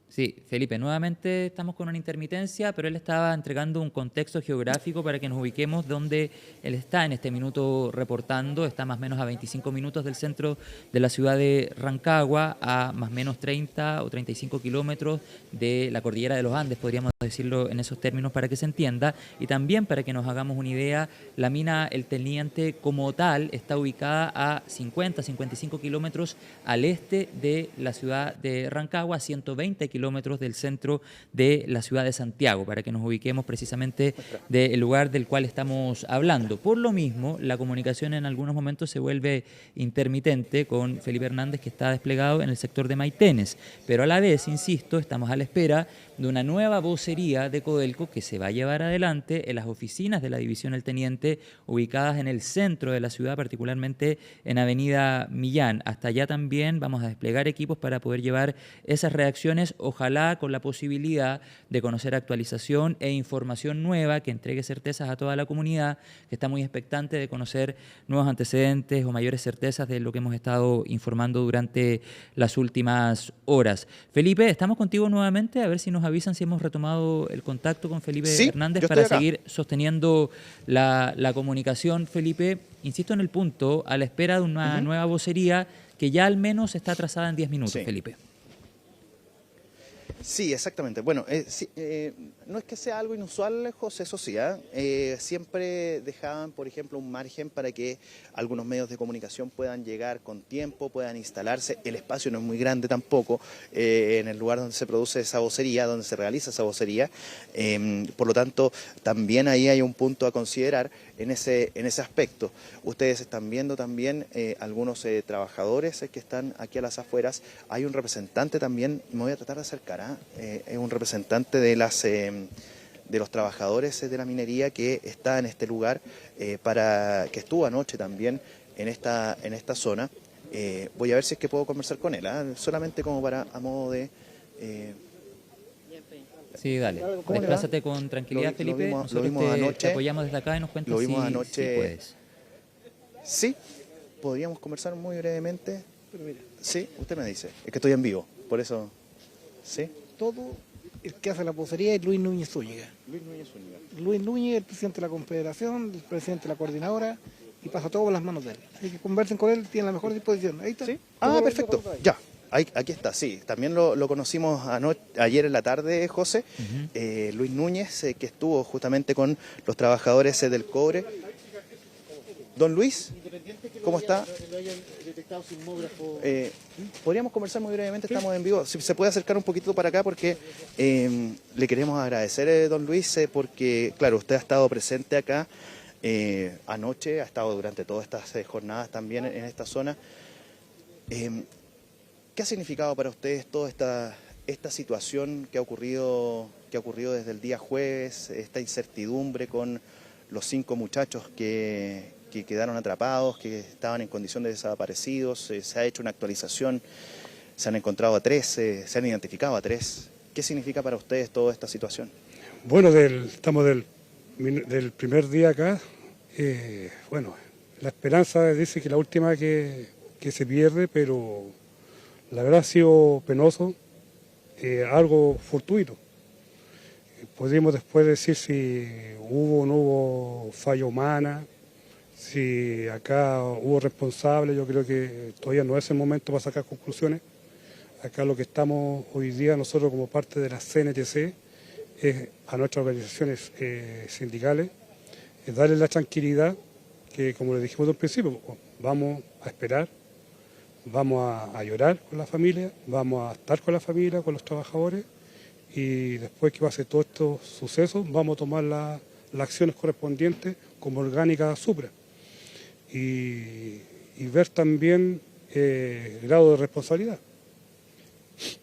Sí, Felipe, nuevamente estamos con una intermitencia, pero él estaba entregando un contexto geográfico para que nos ubiquemos donde él está en este minuto reportando. Está más o menos a 25 minutos del centro de la ciudad de Rancagua, a más o menos 30 o 35 kilómetros de la cordillera de los Andes, podríamos decirlo en esos términos para que se entienda. Y también para que nos hagamos una idea, la mina El Teniente como tal está ubicada a 50-55 kilómetros al este de la ciudad de Rancagua, a 120 kilómetros del centro de la ciudad de Santiago, para que nos ubiquemos precisamente del lugar del cual estamos hablando. Por lo mismo, la comunicación en algunos momentos se vuelve intermitente con Felipe Hernández, que está desplegado en el sector de Maitenes, pero a la vez, insisto, estamos a la espera de una nueva vocería de Codelco que se va a llevar adelante en las oficinas de la División El Teniente, ubicadas en el centro de la ciudad, particularmente en Avenida Millán. Hasta allá también vamos a desplegar equipos para poder llevar esas reacciones, ojalá con la posibilidad de conocer actualización e información nueva que entregue certezas a toda la comunidad, que está muy expectante de conocer nuevos antecedentes o mayores certezas de lo que hemos estado informando durante las últimas horas. Felipe, estamos contigo nuevamente, a ver si nos avisan si hemos retomado el contacto con Felipe Hernández para seguir sosteniendo la comunicación. Felipe, insisto en el punto, a la espera de una nueva vocería que ya al menos está trazada en 10 minutos, Felipe. Sí, exactamente. Bueno, no es que sea algo inusual, José, eso sí, siempre dejaban, por ejemplo, un margen para que algunos medios de comunicación puedan llegar con tiempo, puedan instalarse. El espacio no es muy grande tampoco, en el lugar donde se produce esa vocería, donde se realiza esa vocería. Por lo tanto, también ahí hay un punto a considerar en ese aspecto. Ustedes están viendo también algunos trabajadores que están aquí a las afueras. Hay un representante también, me voy a tratar de acercar, es un representante de los trabajadores de la minería que está en este lugar, que estuvo anoche también en esta zona. Voy a ver si es que puedo conversar con él, solamente como a modo de... Sí, dale. Desplázate con tranquilidad, Felipe. Nosotros te apoyamos desde acá y nos cuentas lo vimos anoche. Si puedes. Sí, podríamos conversar muy brevemente. Sí, usted me dice. Es que estoy en vivo, por eso... ¿Sí? Todo el que hace la vocería es Luis Núñez Zúñiga. Luis Núñez, el presidente de la Confederación, el presidente de la Coordinadora, y pasa todo por las manos de él. Así que conversen con él, tiene la mejor disposición. Ahí está. ¿Sí? Perfecto. Ya. Aquí está, sí. También lo conocimos ayer en la tarde, José. Luis Núñez, que estuvo justamente con los trabajadores del cobre. Don Luis, ¿cómo está? Podríamos conversar muy brevemente, estamos en vivo. Si se puede acercar un poquito para acá, porque le queremos agradecer, don Luis, porque, claro, usted ha estado presente acá anoche, ha estado durante todas estas jornadas también en esta zona. ¿Qué ha significado para ustedes toda esta situación que ha ocurrido desde el día jueves, esta incertidumbre con los 5 muchachos que quedaron atrapados, que estaban en condición de desaparecidos? Se ha hecho una actualización, se han encontrado a 3, se han identificado a 3. ¿Qué significa para ustedes toda esta situación? Bueno, estamos del primer día acá. La esperanza dice que la última que se pierde, pero la verdad ha sido penoso, algo fortuito. Podríamos después decir si hubo o no hubo falla humana, si acá hubo responsable. Yo creo que todavía no es el momento para sacar conclusiones. Acá lo que estamos hoy día nosotros como parte de la CNTC es a nuestras organizaciones sindicales, es darles la tranquilidad que, como les dijimos al principio, vamos a esperar, vamos a llorar con la familia, vamos a estar con la familia, con los trabajadores, y después que pase todos estos sucesos vamos a tomar las acciones correspondientes como orgánica supra. Y ver también el grado de responsabilidad.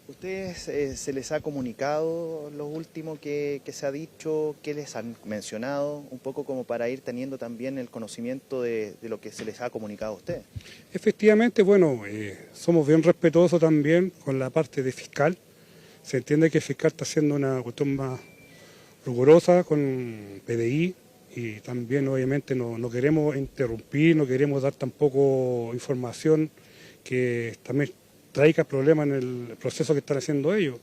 ¿Ustedes se les ha comunicado lo último que se ha dicho? ¿Qué les han mencionado? Un poco como para ir teniendo también el conocimiento de lo que se les ha comunicado a ustedes. Efectivamente, somos bien respetuosos también con la parte de fiscal. Se entiende que el fiscal está haciendo una cuestión más rigurosa con PDI y también obviamente no queremos interrumpir, no queremos dar tampoco información que también traiga problemas en el proceso que están haciendo ellos,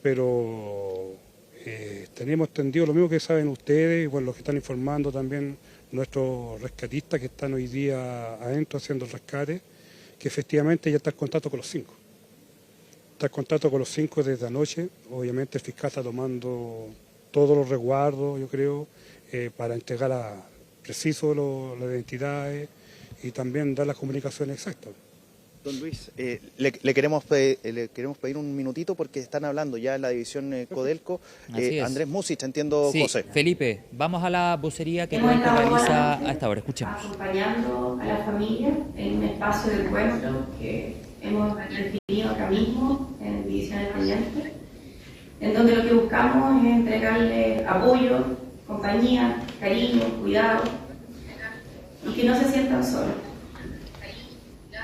pero tenemos entendido lo mismo que saben ustedes y bueno, los que están informando también nuestros rescatistas que están hoy día adentro haciendo el rescate, que efectivamente ya está en contacto con los 5. Está en contacto con los 5 desde anoche. Obviamente el fiscal está tomando todos los resguardos, yo creo, para entregar preciso las identidades y también dar las comunicaciones exactas. Don Luis, le queremos pedir un minutito porque están hablando ya en la división Codelco. Andrés Musich, entiendo, sí, José. Felipe, vamos a la vocería que Codelco realiza a esta hora. Escuchemos. Acompañando a la familia en un espacio de encuentro que hemos definido acá mismo en Divisiones Pendientes, en donde lo que buscamos es entregarle apoyo, compañía, cariño, cuidado y que no se sientan solos.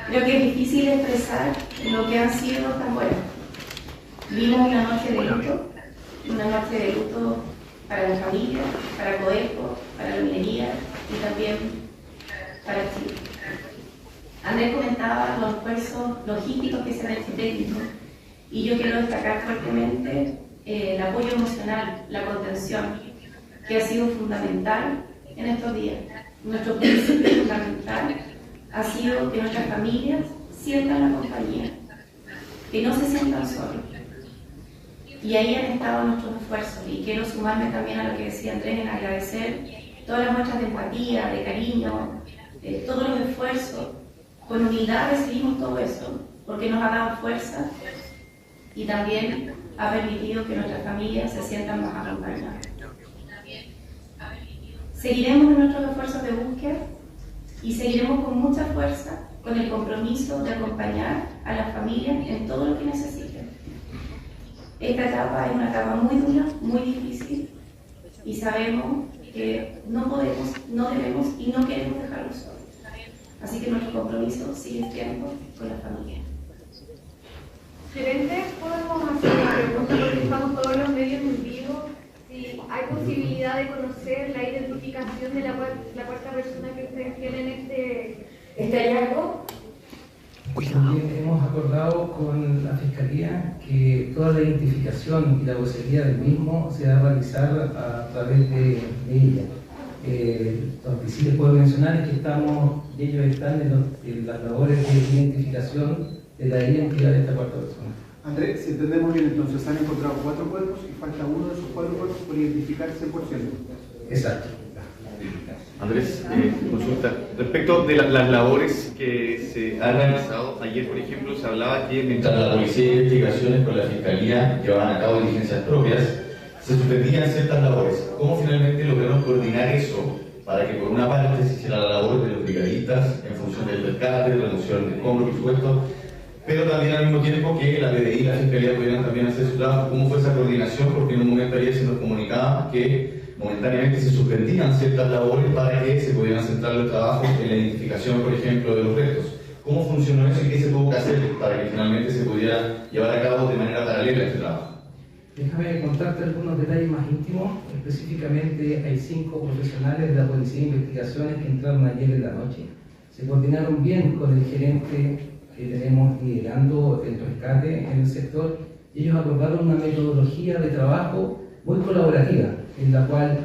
Creo que es difícil expresar lo que han sido tan buenos. Vivimos una noche de luto para la familia, para Codelco, para la minería y también para Chile. Andrés comentaba los esfuerzos logísticos que se han hecho técnicos y yo quiero destacar fuertemente el apoyo emocional, la contención, que ha sido fundamental en estos días. Nuestro principio fundamental ha sido que nuestras familias sientan la compañía, que no se sientan solos. Y ahí han estado nuestros esfuerzos y quiero sumarme también a lo que decía Andrés en agradecer todas las muestras de empatía, de cariño, todos los esfuerzos. Con humildad recibimos todo eso porque nos ha dado fuerza y también ha permitido que nuestras familias se sientan más acompañadas. Seguiremos en nuestros esfuerzos de búsqueda y seguiremos con mucha fuerza con el compromiso de acompañar a las familias en todo lo que necesiten. Esta etapa es una etapa muy dura, muy difícil y sabemos que no podemos, no debemos y no queremos dejarlos solos. Así que nuestro compromiso sigue siendo con la familia. Gerente, podemos hacer una pregunta porque estamos todos los medios en vivo. Si hay posibilidad de conocer la identificación de la cuarta persona que ustedes tienen este hallazgo. También hemos acordado con la Fiscalía que toda la identificación y la vocería del mismo se va a realizar a través de ella. Lo que sí les puedo mencionar es que ellos están en las labores de identificación de la identidad de esta cuarta persona. Andrés, si entendemos bien, entonces se han encontrado 4 cuerpos y falta uno de esos 4 cuerpos por identificar 100%. Exacto. Andrés, consulta. Respecto de las labores que se han realizado, ayer por ejemplo se hablaba que mientras la Policía de Investigaciones con la Fiscalía llevaban a cabo diligencias propias, se suspendían ciertas labores. ¿Cómo finalmente lograron coordinar eso para que por una parte se hiciera la labor de los brigadistas en función del rescate, de remoción de escombros, por supuesto, pero también al mismo tiempo que la PDI y la Fiscalía pudieran también hacer su trabajo? ¿Cómo fue esa coordinación? Porque en un momento ayer se nos comunicaba que momentáneamente se suspendían ciertas labores para que se pudieran centrar los trabajos en la identificación, por ejemplo, de los restos. ¿Cómo funcionó eso y qué se tuvo que hacer para que finalmente se pudiera llevar a cabo de manera paralela este trabajo? Déjame contarte algunos detalles más íntimos. Específicamente hay 5 profesionales de la Policía de Investigaciones que entraron ayer en la noche. Se coordinaron bien con el gerente que tenemos liderando el rescate en el sector. Ellos acordaron una metodología de trabajo muy colaborativa, en la cual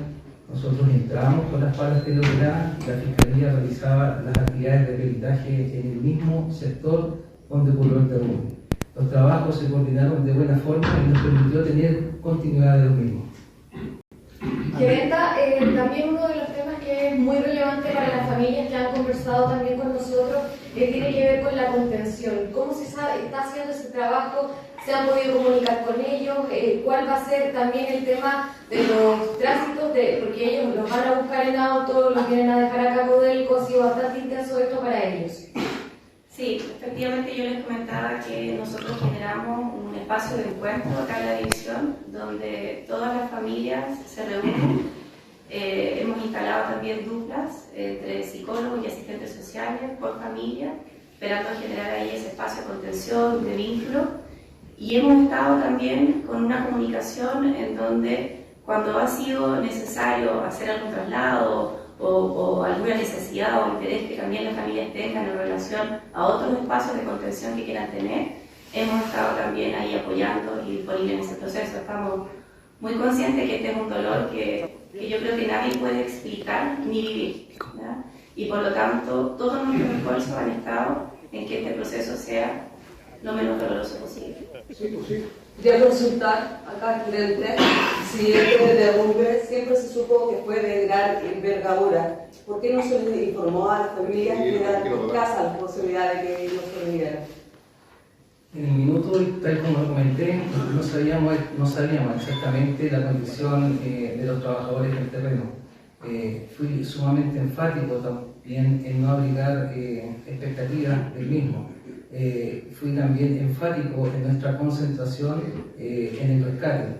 nosotros entramos con las palas de la Fiscalía realizaba las actividades de peritaje en el mismo sector donde ocurrió el derrumbe. Los trabajos se coordinaron de buena forma y nos permitió tener continuidad de los mismos. Gerenta, también uno de los temas que es muy relevante para las familias que han conversado también con nosotros tiene que ver con la contención. ¿Cómo se está haciendo ese trabajo? ¿Se han podido comunicar con ellos? ¿Cuál va a ser también el tema de los tránsitos? Porque ellos los van a buscar en auto, los vienen a dejar acá a Codelco, ha sido bastante intenso esto para ellos. Sí, efectivamente yo les comentaba que nosotros generamos un espacio de encuentro acá en la división donde todas las familias se reúnen. Hemos instalado también duplas entre psicólogos y asistentes sociales por familia, esperando generar ahí ese espacio de contención, de vínculo. Y hemos estado también con una comunicación en donde Cuando ha sido necesario hacer algún traslado o alguna necesidad o interés que también las familias tengan en relación a otros espacios de contención que quieran tener, hemos estado también ahí apoyando y disponibles en ese proceso. Estamos muy conscientes que este es un dolor que yo creo que nadie puede explicar ni vivir, ¿verdad? Y por lo tanto, todos nuestros esfuerzos han estado en que este proceso sea lo menos doloroso posible. Sí, pues sí. Quería consultar acá, gerente, si este derrumbe siempre se supo que fue de gran envergadura. ¿Por qué no se les informó a las familias que era escasa la posibilidad de que ellos sobrevivieran? En el minuto, tal como lo comenté, no sabíamos exactamente la condición de los trabajadores en el terreno. Fui sumamente enfático también en no abrigar expectativas del mismo. Fui también enfático en nuestra concentración en el rescate.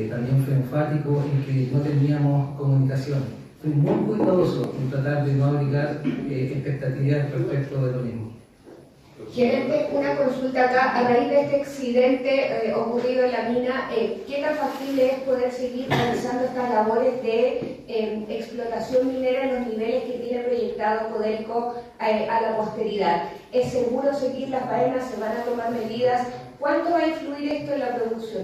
También fui enfático en que no teníamos comunicación. Fui muy cuidadoso en tratar de no abrigar expectativas respecto de lo mismo. Gerente, una consulta acá. A raíz de este accidente ocurrido en la mina, ¿qué tan factible es poder seguir realizando estas labores de explotación minera en los niveles que tiene proyectado Codelco a la posteridad? ¿Es seguro seguir las faenas? ¿Se van a tomar medidas? ¿Cuánto va a influir esto en la producción?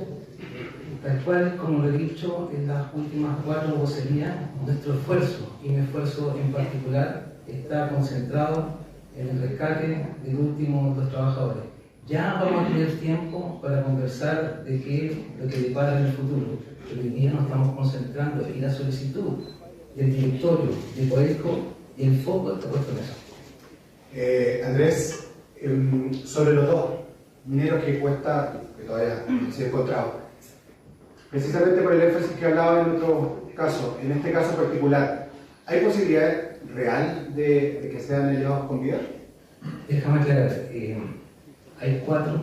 Tal cual, como lo he dicho en las últimas 4 vocerías, nuestro esfuerzo, y mi esfuerzo en particular, está concentrado en el rescate de los últimos 2 trabajadores. Ya vamos a tener tiempo para conversar de qué lo que depara en el futuro, pero hoy día nos estamos concentrando en la solicitud del directorio de Codelco y el foco está puesto en eso. Andrés, sobre los 2 mineros que todavía no se ha encontrado, precisamente por el énfasis que hablaba en otro caso, en este caso particular, ¿hay posibilidad real de que sean elevados con vida? Déjame aclarar, hay 4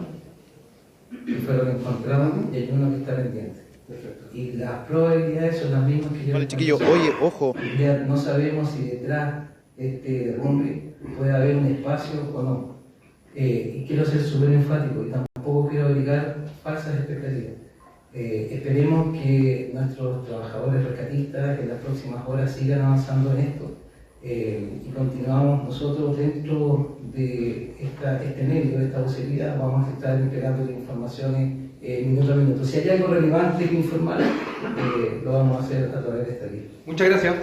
que fueron encontrados y hay 1 que está pendiente. Perfecto. Y las probabilidades son las mismas que yo. Vale, chiquillo, oye, ojo. Ya no sabemos si detrás de este derrumbe puede haber un espacio o no. Y quiero ser súper enfático y tampoco quiero obligar falsas expectativas. Esperemos que nuestros trabajadores rescatistas en las próximas horas sigan avanzando en esto y continuamos nosotros dentro de este medio, de esta vocería, vamos a estar entregando informaciones minuto a minuto. Si hay algo relevante que informar, lo vamos a hacer a través de esta guía. Muchas gracias.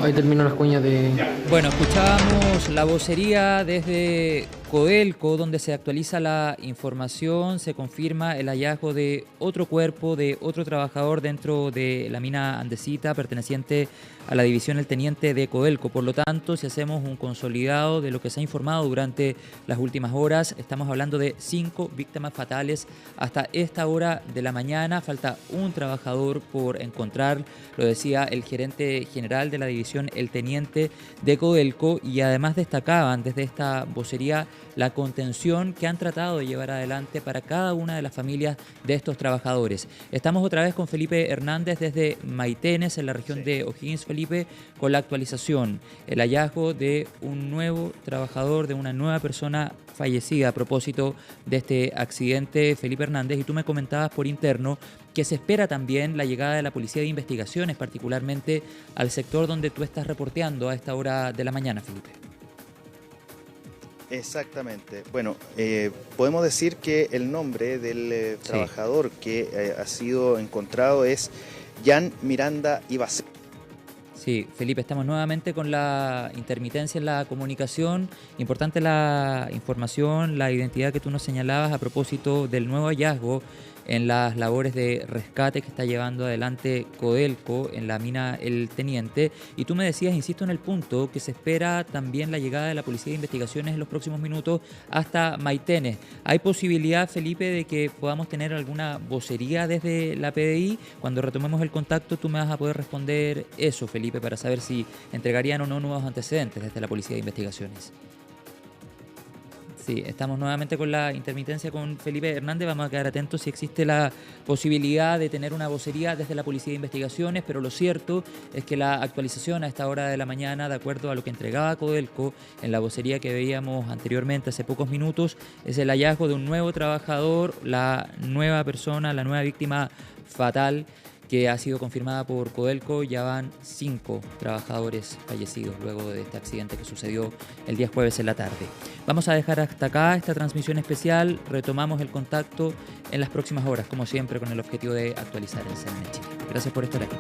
Ahí termino las cuñas de... Bueno, escuchábamos la vocería desde Codelco, donde se actualiza la información, se confirma el hallazgo de otro cuerpo, de otro trabajador dentro de la mina andesita, perteneciente a la división El Teniente de Codelco. Por lo tanto, si hacemos un consolidado de lo que se ha informado durante las últimas horas, estamos hablando de 5 víctimas fatales hasta esta hora de la mañana. Falta un trabajador por encontrar, lo decía el gerente general de la división El Teniente de Codelco, y además destacaban desde esta vocería la contención que han tratado de llevar adelante para cada una de las familias de estos trabajadores. Estamos otra vez con Felipe Hernández desde Maitenes, en la región de O'Higgins. Felipe, con la actualización, el hallazgo de un nuevo trabajador, de una nueva persona fallecida a propósito de este accidente, Felipe Hernández, y tú me comentabas por interno que se espera también la llegada de la Policía de Investigaciones, particularmente al sector donde tú estás reporteando a esta hora de la mañana, Felipe. Exactamente. Bueno, podemos decir que el nombre del trabajador que ha sido encontrado es Jan Miranda Ibaceta. Sí, Felipe, estamos nuevamente con la intermitencia en la comunicación. Importante la información, la identidad que tú nos señalabas a propósito del nuevo hallazgo en las labores de rescate que está llevando adelante Codelco en la mina El Teniente. Y tú me decías, insisto en el punto, que se espera también la llegada de la Policía de Investigaciones en los próximos minutos hasta Maitenes. ¿Hay posibilidad, Felipe, de que podamos tener alguna vocería desde la PDI? Cuando retomemos el contacto tú me vas a poder responder eso, Felipe, para saber si entregarían o no nuevos antecedentes desde la Policía de Investigaciones. Sí, estamos nuevamente con la intermitencia con Felipe Hernández. Vamos a quedar atentos si existe la posibilidad de tener una vocería desde la Policía de Investigaciones, pero lo cierto es que la actualización a esta hora de la mañana, de acuerdo a lo que entregaba Codelco en la vocería que veíamos anteriormente hace pocos minutos, es el hallazgo de un nuevo trabajador, la nueva persona, la nueva víctima fatal que ha sido confirmada por Codelco. Ya van 5 trabajadores fallecidos luego de este accidente que sucedió el día jueves en la tarde. Vamos a dejar hasta acá esta transmisión especial. Retomamos el contacto en las próximas horas, como siempre, con el objetivo de actualizar en CNN Chile. Gracias por estar aquí.